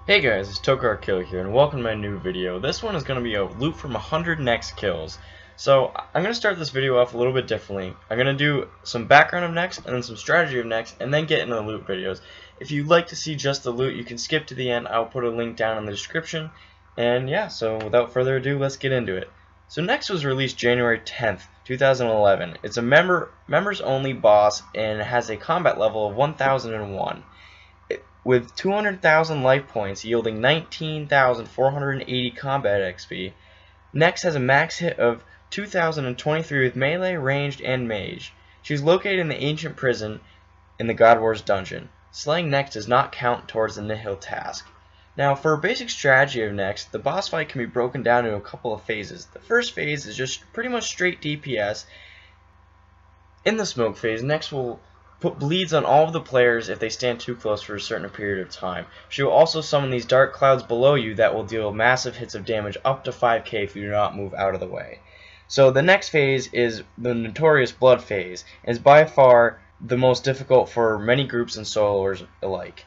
Hey guys, it's Rax Kills here, and welcome to my new video. This one is going to be a loot from 100 Nex kills. So, I'm going to start this video off a little bit differently. I'm going to do some background of Nex, and then some strategy of Nex, and then get into the loot videos. If you'd like to see just the loot, you can skip to the end. I'll put a link down in the description. And yeah, so without further ado, let's get into it. So Nex was released January 10th, 2011. It's a members only boss, and it has a combat level of 1001. With 200,000 life points yielding 19,480 combat XP, Nex has a max hit of 2,023 with melee, ranged, and mage. She is located in the ancient prison in the God Wars dungeon. Slaying Nex does not count towards the nihil task. Now, for a basic strategy of Nex, the boss fight can be broken down into a couple of phases. The first phase is just pretty much straight DPS. In the smoke phase, Nex will put bleeds on all of the players if they stand too close for a certain period of time. She will also summon these dark clouds below you that will deal massive hits of damage up to 5k if you do not move out of the way. So the next phase is the notorious blood phase, and is by far the most difficult for many groups and soloers alike.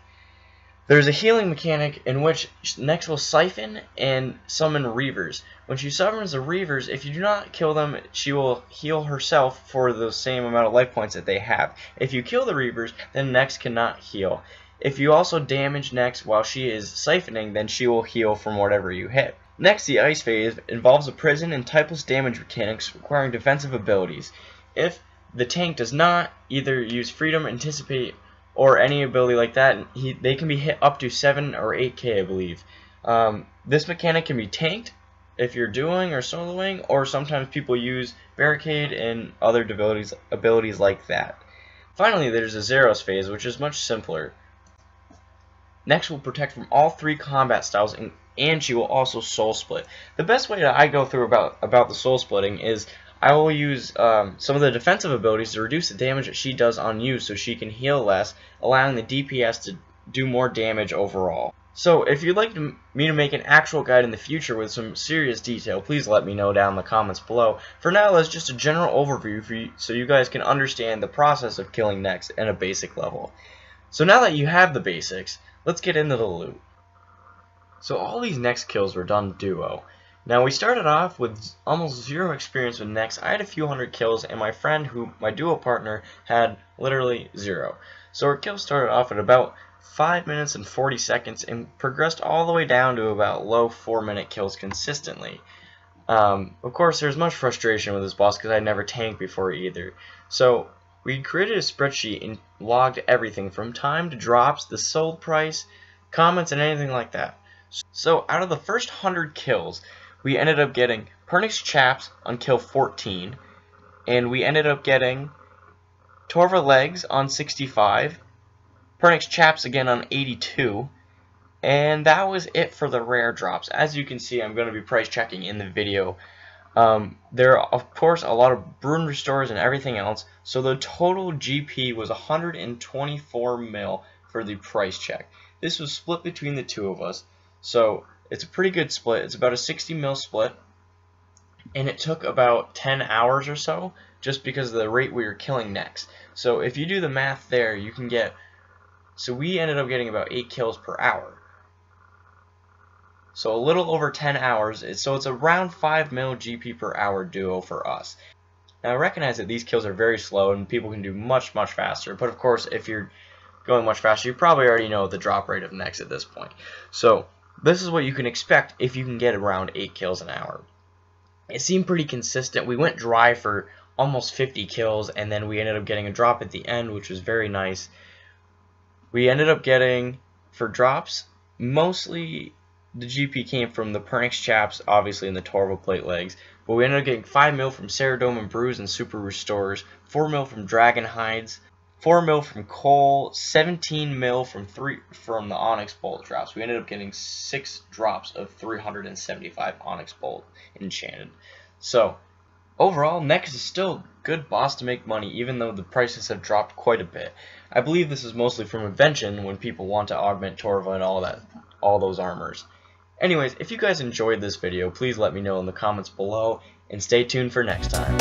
There's a healing mechanic in which Nex will siphon and summon Reavers. When she summons the Reavers, if you do not kill them, she will heal herself for the same amount of life points that they have. If you kill the Reavers, then Nex cannot heal. If you also damage Nex while she is siphoning, then she will heal from whatever you hit. Next, the ice phase involves a prison and typeless damage mechanics requiring defensive abilities. If the tank does not either use freedom, anticipate, or any ability like that, they can be hit up to 7 or 8k, I believe. This mechanic can be tanked if you're dueling or soloing, or sometimes people use barricade and other abilities like that. Finally, there's the Zeros phase, which is much simpler. Nex will protect from all 3 combat styles, and she will also soul split. The best way that I go through about the soul splitting is I will use some of the defensive abilities to reduce the damage that she does on you so she can heal less, allowing the DPS to do more damage overall. So if you'd like me to make an actual guide in the future with some serious detail, please let me know down in the comments below. For now, that's just a general overview for you, so you guys can understand the process of killing Nex at a basic level. So now that you have the basics, let's get into the loot. So all these Nex kills were done duo. Now, we started off with almost 0 experience with Nex. I had a few hundred kills, and my friend, my duo partner, had literally 0. So our kills started off at about 5 minutes and 40 seconds and progressed all the way down to about low 4-minute kills consistently. Of course, there's much frustration with this boss because I never tanked before either. So we created a spreadsheet and logged everything from time to drops, the sold price, comments, and anything like that. So out of the first 100 kills, we ended up getting Pernix Chaps on kill 14, and we ended up getting Torva Legs on 65, Pernix Chaps again on 82, and that was it for the rare drops. As you can see, I'm going to be price checking in the video. There are, of course, a lot of Brune Restores and everything else, so the total GP was 124 mil for the price check. This was split between the two of us, so it's a pretty good split. It's about a 60 mil split, and it took about 10 hours or so just because of the rate we were killing Nex. So if you do the math there, you can get, so we ended up getting about 8 kills per hour. So a little over 10 hours, so it's around 5 mil GP per hour duo for us. Now I recognize that these kills are very slow and people can do much faster, but of course if you're going much faster, you probably already know the drop rate of Nex at this point. So this is what you can expect if you can get around 8 kills an hour. It seemed pretty consistent. We went dry for almost 50 kills, and then we ended up getting a drop at the end, which was very nice. We ended up getting, for drops, mostly the GP came from the Pernix Chaps, obviously, and the Torva Plate Legs, but we ended up getting 5 mil from Ceradome and Bruise and Super Restores, 4 mil from Dragon Hides, 4 mil from Coal, 17 mil from the Onyx Bolt drops. We ended up getting 6 drops of 375 Onyx Bolt enchanted. So overall, Nex is still a good boss to make money, even though the prices have dropped quite a bit. I believe this is mostly from Invention when people want to augment Torva and all those armors. Anyways, if you guys enjoyed this video, please let me know in the comments below, and stay tuned for next time.